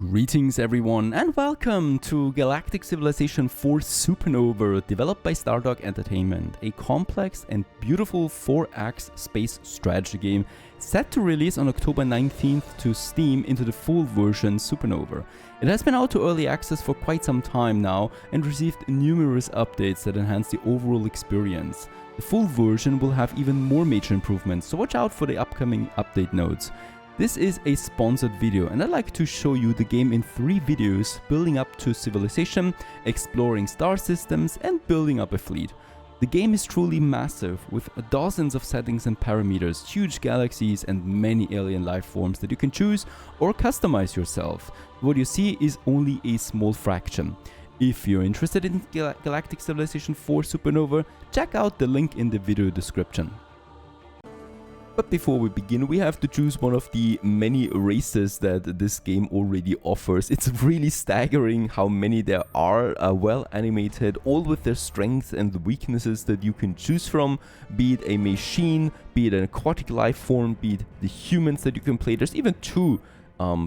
Greetings everyone and welcome to Galactic Civilization IV Supernova, developed by Stardog Entertainment, a complex and beautiful 4-act space strategy game set to release on October 19th to Steam into the full version Supernova. It has been out to early access for quite some time now and received numerous updates that enhance the overall experience. The full version will have even more major improvements, so watch out for the upcoming update notes. This is a sponsored video and I'd like to show you the game in 3 videos building up to civilization, exploring star systems and building up a fleet. The game is truly massive with dozens of settings and parameters, huge galaxies and many alien life forms that you can choose or customize yourself. What you see is only a small fraction. If you're interested in Galactic Civilization IV Supernova, check out the link in the video description. But before we begin, we have to choose one of the many races that this game already offers. It's really staggering how many there are, well animated, all with their strengths and weaknesses that you can choose from, be it a machine, be it an aquatic life form, be it the humans that you can play. There's even 2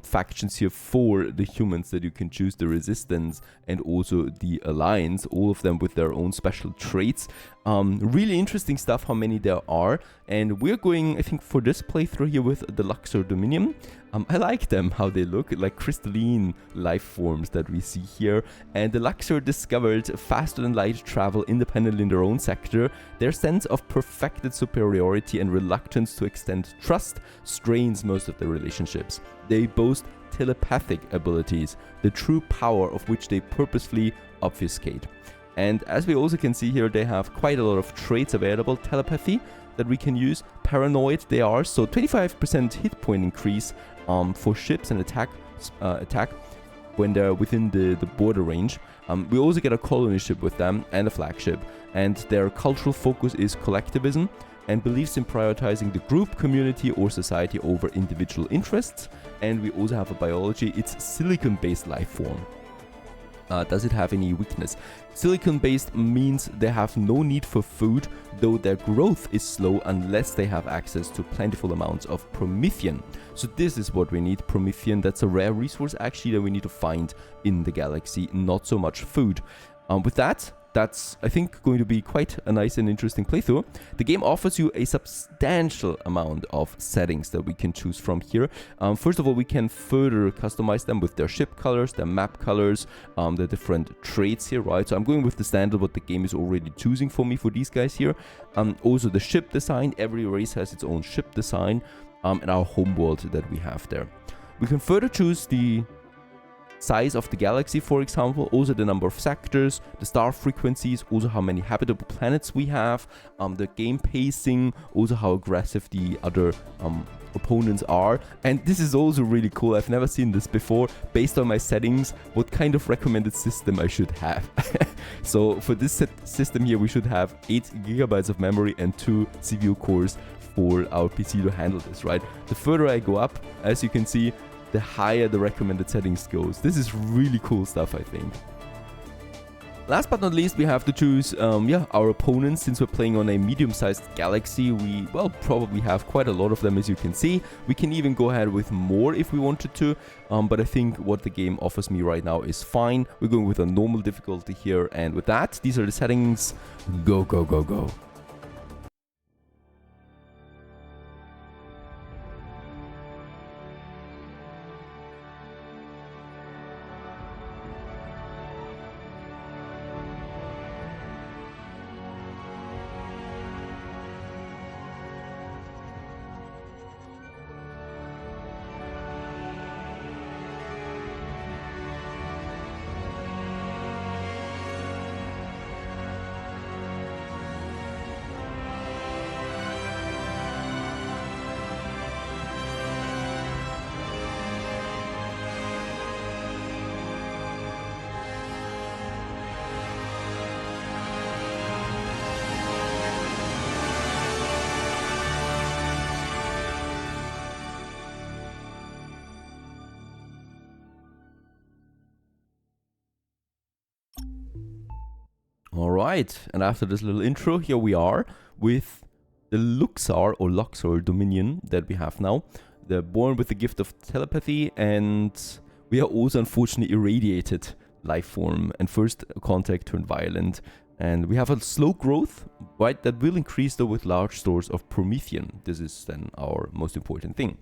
factions here for the humans that you can choose, the Resistance and also the Alliance, all of them with their own special traits. Really interesting stuff how many there are, and we're going, I think, for this playthrough here with the Luxor Dominion. I like them, how they look, like crystalline life forms that we see here. And the Luxor discovered faster than light travel independently in their own sector. Their sense of perfected superiority and reluctance to extend trust strains most of their relationships. They boast telepathic abilities, the true power of which they purposefully obfuscate. And as we also can see here, they have quite a lot of traits available. Telepathy that we can use. Paranoid they are, so 25% hit point increase for ships and attack when they're within the border range. We also get a colony ship with them and a flagship. And their cultural focus is collectivism and believes in prioritizing the group, community or society over individual interests. And we also have a biology. It's silicon-based life form. Does it have any weakness? Silicon-based means they have no need for food, though their growth is slow unless they have access to plentiful amounts of Promethean. So this is what we need, Promethean. That's a rare resource actually that we need to find in the galaxy, not so much food. With that's, I think, going to be quite a nice and interesting playthrough. The game offers you a substantial amount of settings that we can choose from here. First of all, we can further customize them with their ship colors, their map colors, the different traits here, right? So I'm going with the standard, what the game is already choosing for me for these guys here. Also the ship design, every race has its own ship design, and our homeworld that we have there. We can further choose the size of the galaxy, for example, also the number of sectors, the star frequencies, also how many habitable planets we have, the game pacing, also how aggressive the other opponents are. And this is also really cool. I've never seen this before. Based on my settings, what kind of recommended system I should have. So for this system here, we should have 8 GB of memory and 2 CPU cores for our PC to handle this, right? The further I go up, as you can see, the higher the recommended settings goes. This is really cool stuff, I think. Last but not least, we have to choose our opponents. Since we're playing on a medium-sized galaxy, we, well, probably have quite a lot of them, as you can see. We can even go ahead with more if we wanted to, but I think what the game offers me right now is fine. We're going with a normal difficulty here, and with that, these are the settings. Go, go, go, go. Alright, and after this little intro, here we are with the Luxor or Luxor Dominion that we have now. They're born with the gift of telepathy, and we are also unfortunately irradiated life form, and first contact turned violent. And we have a slow growth, right, that will increase though with large stores of Promethean. This is then our most important thing.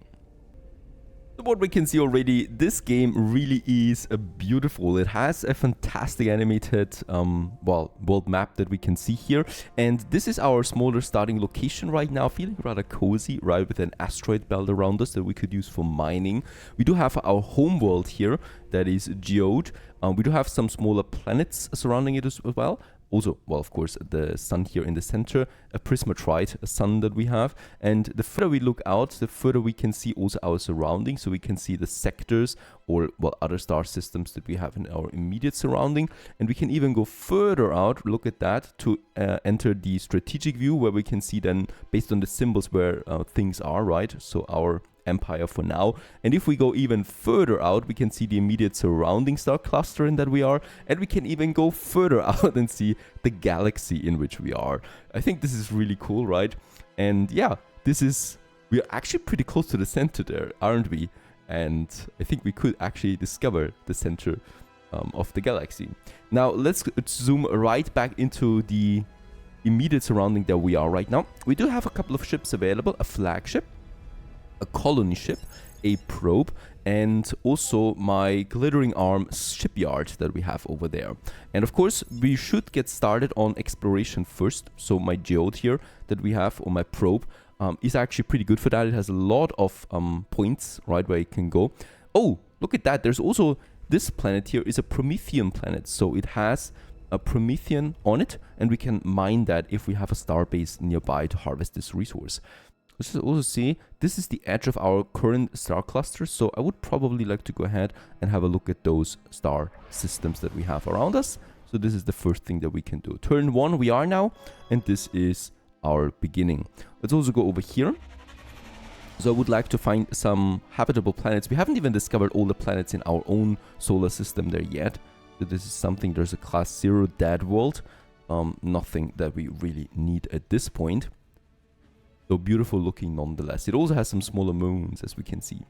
So what we can see already, this game really is beautiful. It has a fantastic animated world map that we can see here. And this is our smaller starting location right now, feeling rather cozy, right, with an asteroid belt around us that we could use for mining. We do have our home world here that is geode. We do have some smaller planets surrounding it as well. Also, well, of course, the sun here in the center, a prismatrite sun that we have. And the further we look out, the further we can see also our surroundings. So we can see the sectors or, well, other star systems that we have in our immediate surrounding. And we can even go further out, look at that, to enter the strategic view, where we can see then, based on the symbols, where things are, right? So our empire for now. And if we go even further out, we can see the immediate surrounding star cluster in that we are, and we can even go further out and see the galaxy in which we are. I think this is really cool, right? And yeah, we are actually pretty close to the center there, aren't we? And I think we could actually discover the center of the galaxy. Now let's zoom right back into the immediate surrounding that we are right now. We do have a couple of ships available, a flagship, a colony ship, a probe, and also my glittering arm shipyard that we have over there. And of course, we should get started on exploration first. So my geode here that we have, or my probe, is actually pretty good for that. It has a lot of points, right, where it can go. Oh, look at that. There's also this planet here is a Promethean planet. So it has a Promethean on it, and we can mine that if we have a star base nearby to harvest this resource. Let's also see, this is the edge of our current star cluster, so I would probably like to go ahead and have a look at those star systems that we have around us. So this is the first thing that we can do. Turn 1 we are now, and this is our beginning. Let's also go over here. So I would like to find some habitable planets. We haven't even discovered all the planets in our own solar system there yet. So this is something, there's a class 0 dead world. Nothing that we really need at this point. So beautiful looking nonetheless. It also has some smaller moons, as we can see.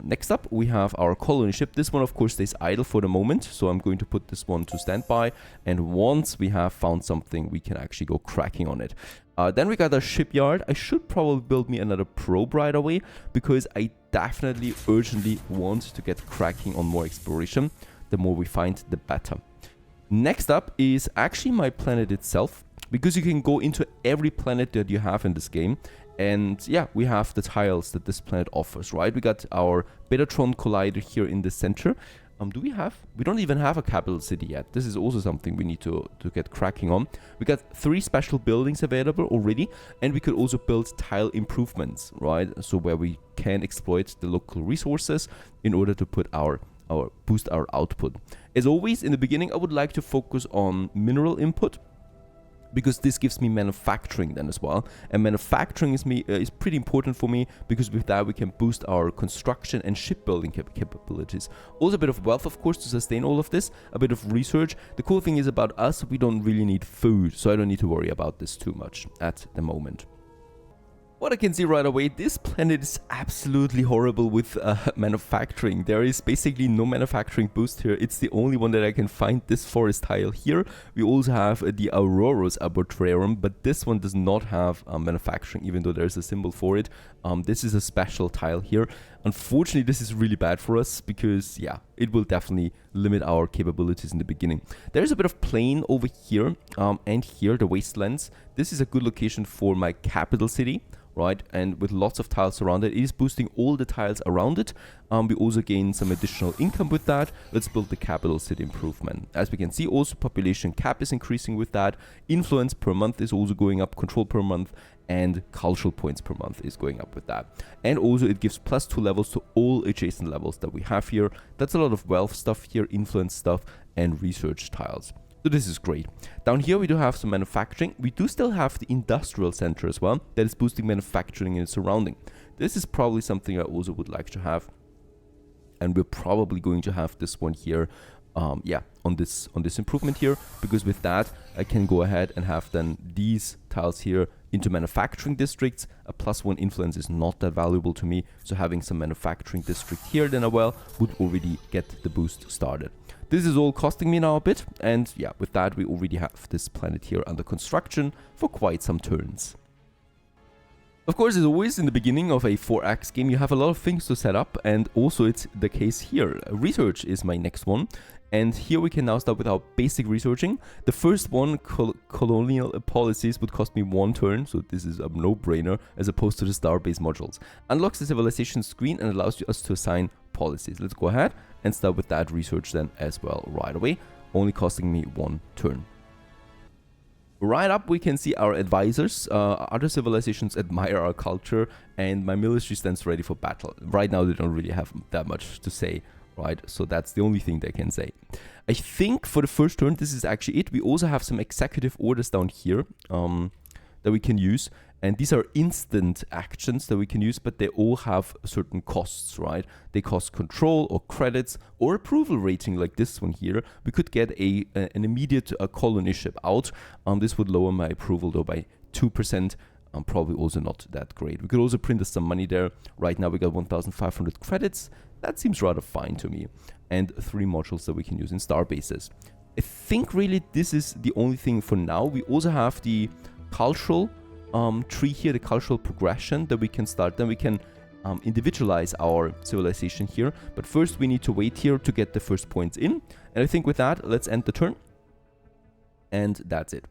Next up, we have our colony ship. This one, of course, stays idle for the moment. So I'm going to put this one to standby. And once we have found something, we can actually go cracking on it. Then we got our shipyard. I should probably build me another probe right away, because I definitely urgently want to get cracking on more exploration. The more we find, the better. Next up is actually my planet itself, because you can go into every planet that you have in this game. And yeah, we have the tiles that this planet offers, right? We got our Betatron collider here in the center. We don't even have a capital city yet. This is also something we need to get cracking on. We got 3 special buildings available already, and we could also build tile improvements, right? So where we can exploit the local resources in order to put boost our output. As always, in the beginning, I would like to focus on mineral input, because this gives me manufacturing then as well. And manufacturing is pretty important for me, because with that we can boost our construction and shipbuilding capabilities. Also a bit of wealth, of course, to sustain all of this, a bit of research. The cool thing is about us, we don't really need food, so I don't need to worry about this too much at the moment. What I can see right away, this planet is absolutely horrible with manufacturing. There is basically no manufacturing boost here. It's the only one that I can find, this forest tile here. We also have the Aurora's Arbitrarium, but this one does not have manufacturing, even though there's a symbol for it. This is a special tile here. Unfortunately, this is really bad for us, because yeah, it will definitely limit our capabilities in the beginning. There's a bit of plain over here and here, the wastelands. This is a good location for my capital city, right? And with lots of tiles around it, it is boosting all the tiles around it. We also gain some additional income with that. Let's build the capital city improvement. As we can see, also population cap is increasing with that. Influence per month is also going up, control per month, and cultural points per month is going up with that. And also it gives +2 levels to all adjacent levels that we have here. That's a lot of wealth stuff here, influence stuff, and research tiles. So this is great. Down here we do have some manufacturing. We do still have the industrial center as well, that is boosting manufacturing in its surrounding. This is probably something I also would like to have. And we're probably going to have this one here, yeah, on this improvement here, because with that I can go ahead and have then these tiles here into manufacturing districts. A +1 influence is not that valuable to me, so having some manufacturing district here then as well would already get the boost started. This is all costing me now a bit, and yeah, with that we already have this planet here under construction for quite some turns. Of course, as always in the beginning of a 4X game, you have a lot of things to set up, and also it's the case here. Research is my next one, and here we can now start with our basic researching. The first one, colonial policies, would cost me 1 turn, so this is a no-brainer, as opposed to the star-based modules. Unlocks the civilization screen and allows us to assign policies. Let's go ahead and start with that research then as well right away, only costing me 1 turn. Right up we can see our advisors. Other civilizations admire our culture, and my military stands ready for battle. Right now they don't really have that much to say, right? So that's the only thing they can say. I think for the first turn this is actually it. We also have some executive orders down here that we can use, and these are instant actions that we can use, but they all have certain costs, right? They cost control or credits or approval rating, like this one here. We could get an immediate colony ship out. This would lower my approval though by 2%. Probably also not that great. We could also print us some money there. Right now we got 1,500 credits. That seems rather fine to me. And 3 modules that we can use in star bases. I think really this is the only thing for now. We also have the cultural tree here, the cultural progression that we can start. Then we can individualize our civilization here. But first we need to wait here to get the first points in. And I think with that, let's end the turn. And that's it.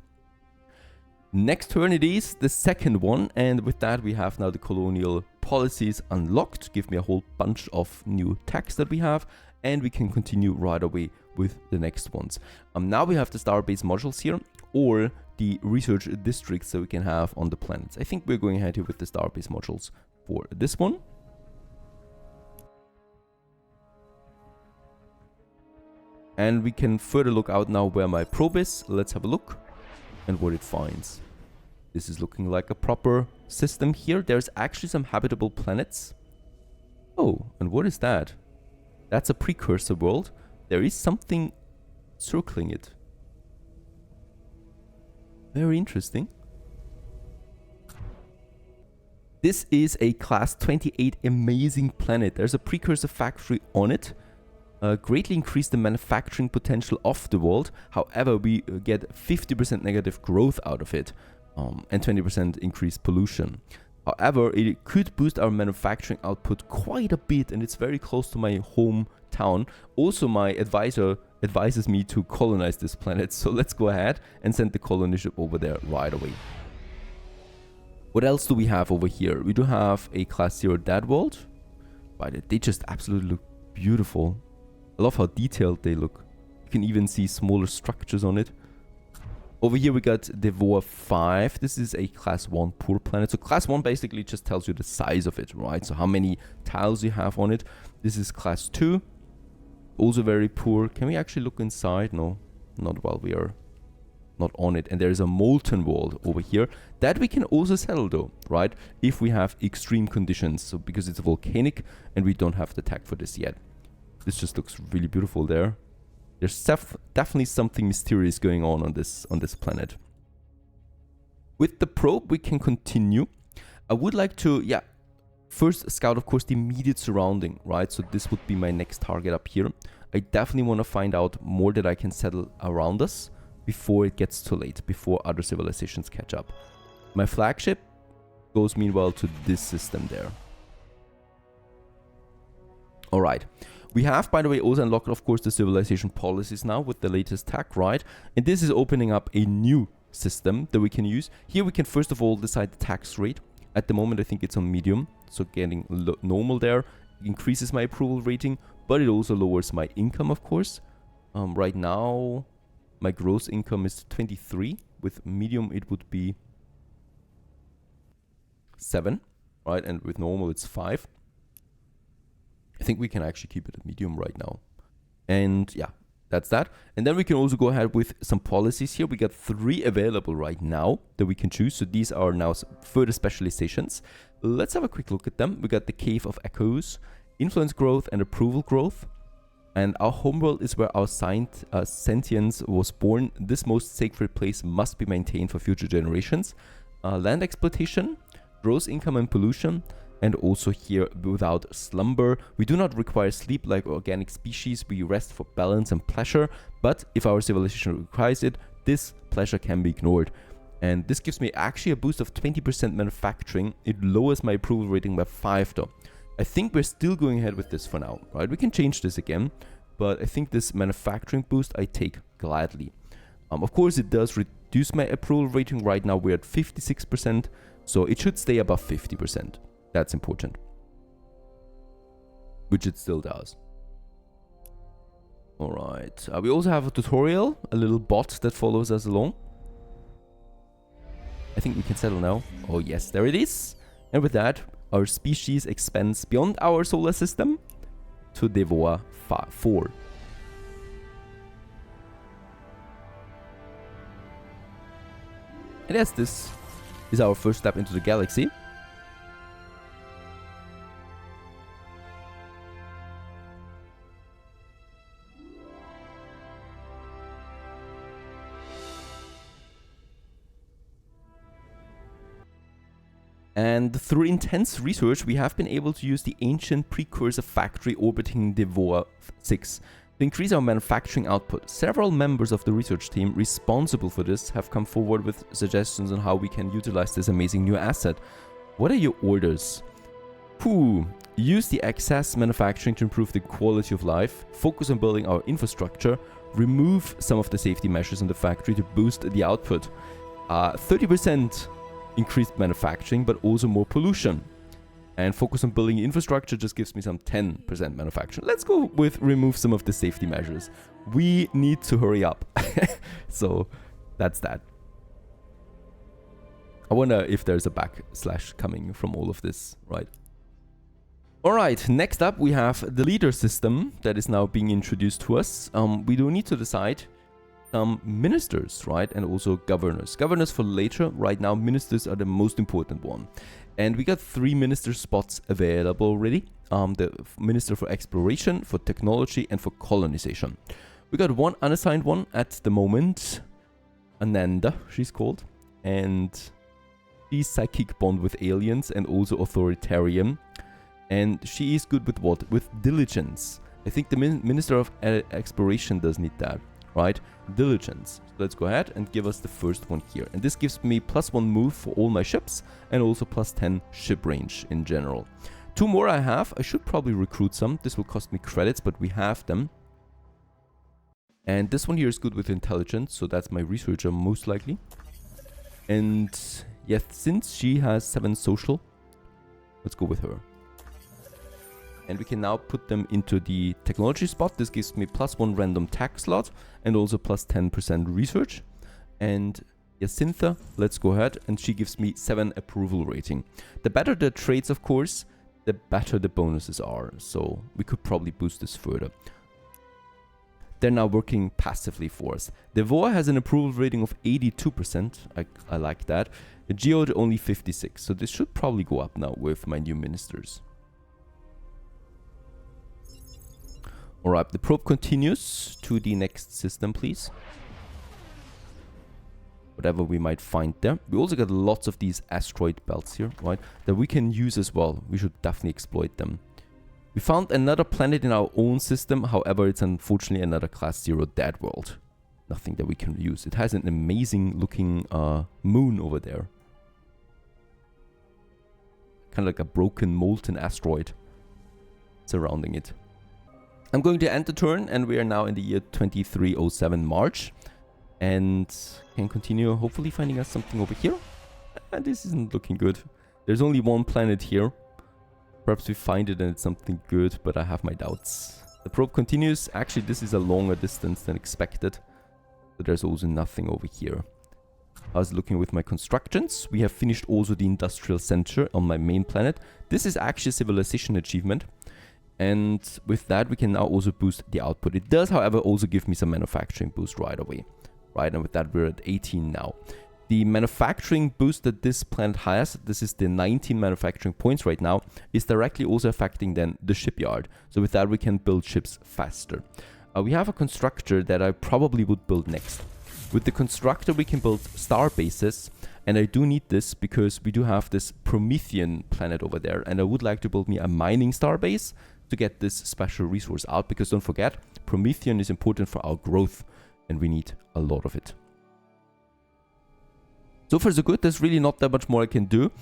Next turn it is the second one. And with that we have now the colonial policies unlocked. Give me a whole bunch of new tax that we have. And we can continue right away with the next ones. Now we have the star-based modules here, or the research districts that we can have on the planets. I think we're going ahead here with the star-based modules for this one. And we can further look out now where my probe is. Let's have a look and what it finds. This is looking like a proper system here. There's actually some habitable planets. Oh, and what is that? That's a precursor world. There is something circling it. Very interesting. This is a class 28 amazing planet. There's a precursor factory on it. Greatly increase the manufacturing potential of the world. However, we get 50% negative growth out of it, and 20% increased pollution. However, it could boost our manufacturing output quite a bit, and it's very close to my hometown. Also, my advisor advises me to colonize this planet, so let's go ahead and send the colony ship over there right away. What else do we have over here? We do have a class 0 dead world. But they just absolutely look beautiful. I love how detailed they look. You can even see smaller structures on it. Over here we got Devor 5. This is a class 1 poor planet. So class 1 basically just tells you the size of it, right? So how many tiles you have on it. This is class 2. Also very poor. Can we actually look inside? No, not while we are not on it. And there is a molten world over here that we can also settle though, right? If we have extreme conditions. So because it's volcanic and we don't have the tech for this yet. This just looks really beautiful there. There's definitely something mysterious going on this planet. With the probe, we can continue. I would like to, first scout, of course, the immediate surrounding, right? So this would be my next target up here. I definitely want to find out more that I can settle around us before it gets too late, before other civilizations catch up. My flagship goes, meanwhile, to this system there. All right. We have, by the way, also unlocked, of course, the civilization policies now with the latest tech, right? And this is opening up a new system that we can use. Here we can, first of all, decide the tax rate. At the moment, I think it's on medium. So getting normal there increases my approval rating, but it also lowers my income, of course. Right now, my gross income is 23. With medium, it would be 7, right? And with normal, it's 5. I think we can actually keep it at medium right now. And yeah, that's that. And then we can also go ahead with some policies here. We got 3 available right now that we can choose. So these are now further specializations. Let's have a quick look at them. We got the Cave of Echoes, influence growth and approval growth. And our homeworld is where our sentience was born. This most sacred place must be maintained for future generations. Land exploitation, gross income and pollution, and also here without slumber. We do not require sleep like organic species. We rest for balance and pleasure. But if our civilization requires it, this pleasure can be ignored. And this gives me actually a boost of 20% manufacturing. It lowers my approval rating by 5 though. I think we're still going ahead with this for now, right? We can change this again, but I think this manufacturing boost I take gladly. Of course, it does reduce my approval rating. Right now we're at 56%, so it should stay above 50%. That's important, which it still does. All right, we also have a tutorial, a little bot that follows us along. I think we can settle now. Oh yes, there it is. And with that, our species expands beyond our solar system to Nivarias 4. And yes, this is our first step into the galaxy. And through intense research, we have been able to use the ancient precursor factory orbiting Nivarias 6 to increase our manufacturing output. Several members of the research team responsible for this have come forward with suggestions on how we can utilize this amazing new asset. What are your orders? Use the excess manufacturing to improve the quality of life, focus on building our infrastructure, remove some of the safety measures in the factory to boost the output. 30% increased manufacturing, but also more pollution. And focus on building infrastructure just gives me some 10% manufacturing. Let's go with remove some of the safety measures. We need to hurry up. So that's that. I wonder if there's a backslash coming from all of this, right? All right, next up we have the leader system that is now being introduced to us. We do need to decide ministers, right? And also governors. Governors for later. Right now, ministers are the most important one. And we got 3 minister spots available already. The minister for exploration, for technology, and for colonization. We got one unassigned one at the moment. Ananda, she's called. And she's psychic bond with aliens and also authoritarian. And she is good with what? With diligence. I think the minister of exploration does need that. Right? Diligence. So let's go ahead and give us the first one here. And this gives me +1 move for all my ships and also +10 ship range in general. 2 more I have. I should probably recruit some. This will cost me credits, but we have them. And this one here is good with intelligence, so that's my researcher most likely. And yes, since she has 7 social, let's go with her. And we can now put them into the technology spot. This gives me +1 random tech slot and also +10% research. And Jacinta, let's go ahead, and she gives me 7 approval rating. The better the traits, of course, the better the bonuses are. So we could probably boost this further. They're now working passively for us. Nivarias has an approval rating of 82%. I like that. The Geode only 56. So this should probably go up now with my new ministers. Alright, the probe continues to the next system, please. Whatever we might find there. We also got lots of these asteroid belts here, right? That we can use as well. We should definitely exploit them. We found another planet in our own system. However, it's unfortunately another class 0 dead world. Nothing that we can use. It has an amazing looking moon over there. Kind of like a broken molten asteroid surrounding it. I'm going to end the turn, and we are now in the year 2307 March. And can continue hopefully finding us something over here. This isn't looking good. There's only one planet here. Perhaps we find it and it's something good, but I have my doubts. The probe continues. Actually, this is a longer distance than expected. But there's also nothing over here. I was looking with my constructions. We have finished also the industrial center on my main planet. This is actually a civilization achievement. And with that, we can now also boost the output. It does, however, also give me some manufacturing boost right away. Right, and with that, we're at 18 now. The manufacturing boost that this planet has, this is the 19 manufacturing points right now, is directly also affecting then the shipyard. So with that, we can build ships faster. We have a constructor that I probably would build next. With the constructor, we can build star bases. And I do need this because we do have this Promethean planet over there. And I would like to build me a mining star base to get this special resource out. Because don't forget, Promethean is important for our growth. And we need a lot of it. So far so good. There's really not that much more I can do.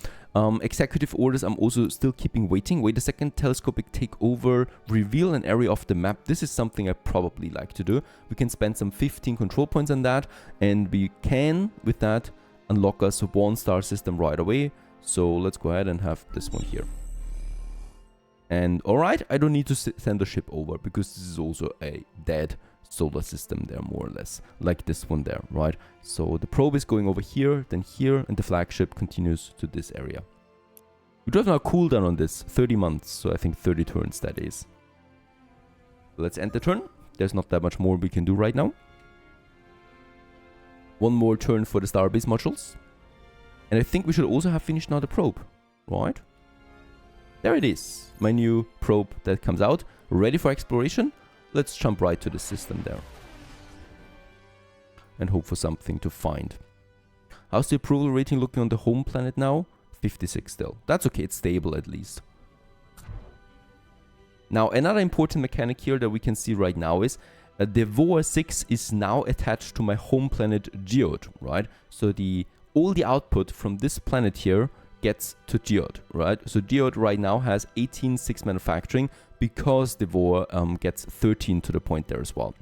Executive orders I'm also still keeping waiting. Wait a second. Telescopic takeover. Reveal an area of the map. This is something I probably like to do. We can spend some 15 control points on that. And we can, with that, unlock us a 1-star system right away. So let's go ahead and have this one here. And alright, I don't need to send a ship over because this is also a dead solar system there, more or less, like this one there, right? So the probe is going over here, then here, and the flagship continues to this area. We do have now a cooldown on this, 30 months, so I think 30 turns that is. Let's end the turn. There's not that much more we can do right now. One more turn for the starbase modules. And I think we should also have finished now the probe, right? There it is, my new probe that comes out, ready for exploration. Let's jump right to the system there. And hope for something to find. How's the approval rating looking on the home planet now? 56 still. That's okay, it's stable at least. Now, another important mechanic here that we can see right now is Devoa 6 is now attached to my home planet Geode, right? So all the output from this planet here gets to Geode, right? So Geode right now has 18.6 manufacturing because Devoa gets 13 to the point there as well.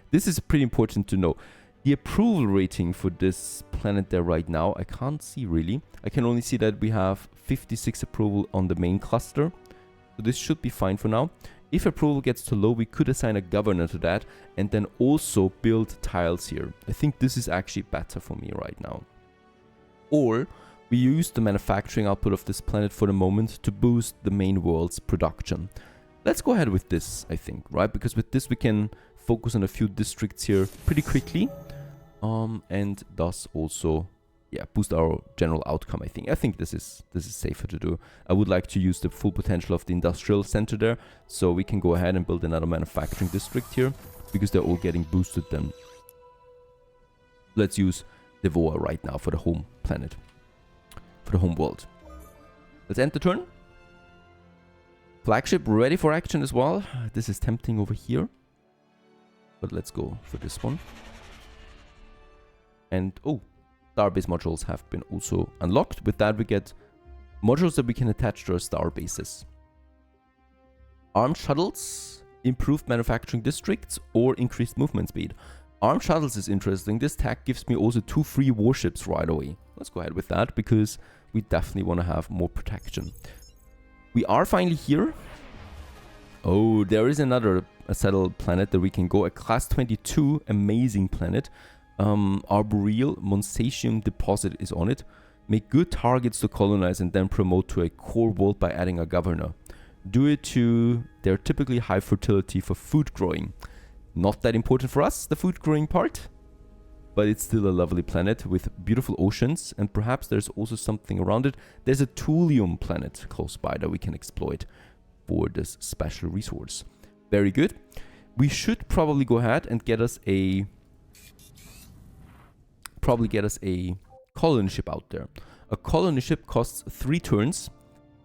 This is pretty important to know. The approval rating for this planet there right now, I can't see really. I can only see that we have 56 approval on the main cluster. So this should be fine for now. If approval gets too low, we could assign a governor to that and then also build tiles here. I think this is actually better for me right now. Or we use the manufacturing output of this planet for the moment to boost the main world's production. Let's go ahead with this, I think, right? Because with this we can focus on a few districts here pretty quickly. And thus also, yeah, boost our general outcome, I think. I think this is safer to do. I would like to use the full potential of the industrial center there. So we can go ahead and build another manufacturing district here. Because they're all getting boosted then. Let's use Devoa right now for the home planet. For the home world. Let's end the turn. Flagship ready for action as well. This is tempting over here. But let's go for this one. And, oh, starbase modules have been also unlocked. With that, we get modules that we can attach to our star bases. Armed shuttles, improved manufacturing districts, or increased movement speed. Armed shuttles is interesting. This tag gives me also 2 free warships right away. Let's go ahead with that because we definitely want to have more protection. We are finally here. Oh, there is another settled planet that we can go. A class 22 amazing planet. Arboreal Monsatium deposit is on it. Make good targets to colonize and then promote to a core world by adding a governor. Do it to their typically high fertility for food growing. Not that important for us, the food growing part. But it's still a lovely planet with beautiful oceans. And perhaps there's also something around it. There's a thulium planet close by that we can exploit for this special resource. Very good. We should probably go ahead and get us a colony ship out there. A colony ship costs 3 turns,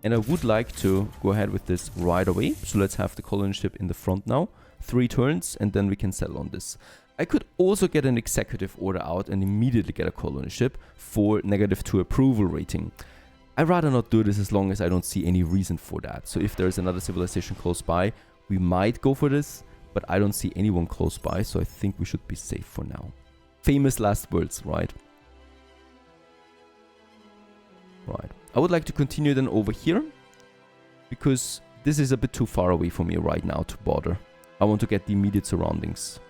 and I would like to go ahead with this right away. So let's have the colony ship in the front now. 3 turns, and then we can settle on this. I could also get an executive order out and immediately get a colony ship for -2 approval rating. I'd rather not do this as long as I don't see any reason for that. So if there's another civilization close by, we might go for this, but I don't see anyone close by, so I think we should be safe for now. Famous last words, right? Right. I would like to continue then over here, because this is a bit too far away for me right now to bother. I want to get the immediate surroundings.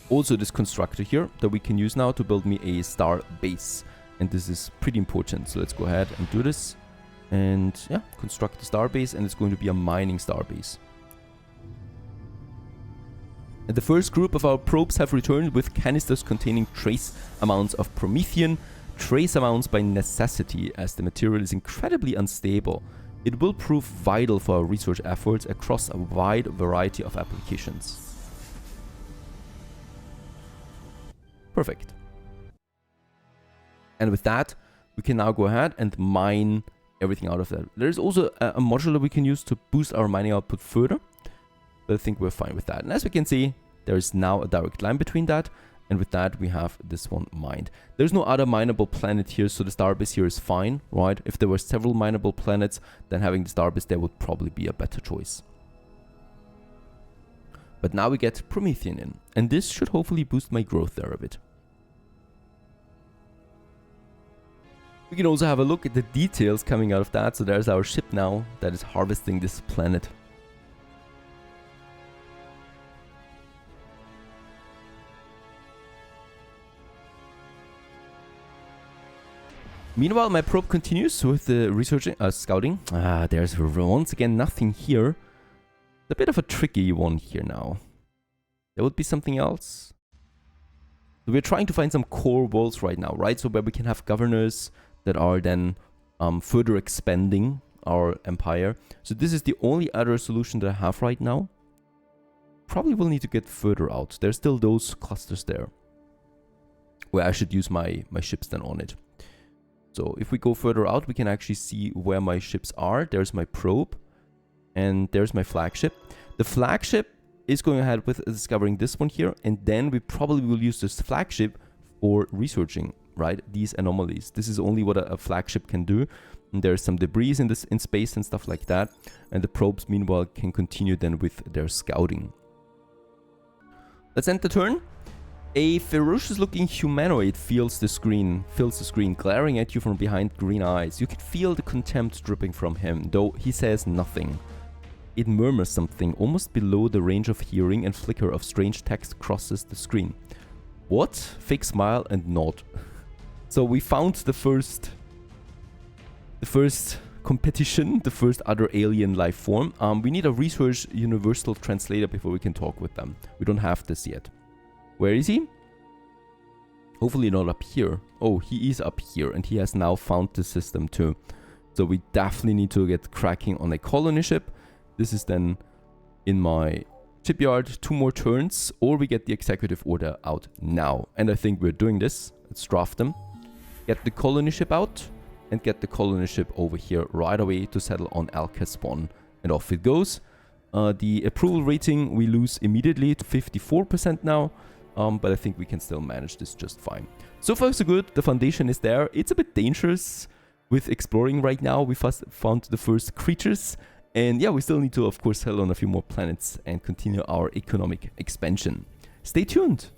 Also this constructor here that we can use now to build me a star base. And this is pretty important. So let's go ahead and do this. And yeah, construct the star base, and it's going to be a mining star base. And the first group of our probes have returned with canisters containing trace amounts of Promethean, trace amounts by necessity, as the material is incredibly unstable. It will prove vital for our research efforts across a wide variety of applications. Perfect. And with that, we can now go ahead and mine everything out of that. There's also a module we can use to boost our mining output further, but I think we're fine with that. And as we can see, there is now a direct line between that, and with that we have this one mined. There's no other mineable planet here, so the starbase here is fine, right? If there were several mineable planets, then having the starbase there would probably be a better choice. But now we get Promethean in, and this should hopefully boost my growth there a bit. We can also have a look at the details coming out of that. So there's our ship now that is harvesting this planet. Meanwhile, my probe continues with the researching, scouting. There's once again nothing here. A bit of a tricky one here now. There would be something else. So we're trying to find some core worlds right now, right? So where we can have governors that are then further expanding our empire. So this is the only other solution that I have right now. Probably will need to get further out. There's still those clusters there, where I should use my ships then on it. So if we go further out, we can actually see where my ships are. There's my probe, and there's my flagship. The flagship is going ahead with discovering this one here, and then we probably will use this flagship for researching, right, these anomalies. This is only what a flagship can do. And there's some debris in space and stuff like that, and the probes meanwhile can continue then with their scouting. Let's end the turn. A ferocious looking humanoid fills the screen, glaring at you from behind green eyes. You can feel the contempt dripping from him, though he says nothing. It murmurs something almost below the range of hearing, and flicker of strange text crosses the screen. What? Fake smile and nod. So we found the first competition, the first other alien life form. We need a research universal translator before we can talk with them. We don't have this yet. Where is he? Hopefully not up here. Oh, he is up here, and he has now found the system too. So we definitely need to get cracking on a colony ship. This is then in my shipyard. 2 more turns, or we get the executive order out now. And I think we're doing this. Let's draft them. Get the colony ship out, and get the colony ship over here right away to settle on Alcaspawn. And off it goes. The approval rating we lose immediately to 54% now. But I think we can still manage this just fine. So far so good. The foundation is there. It's a bit dangerous with exploring right now. We found the first creatures. And yeah, we still need to, of course, settle on a few more planets and continue our economic expansion. Stay tuned.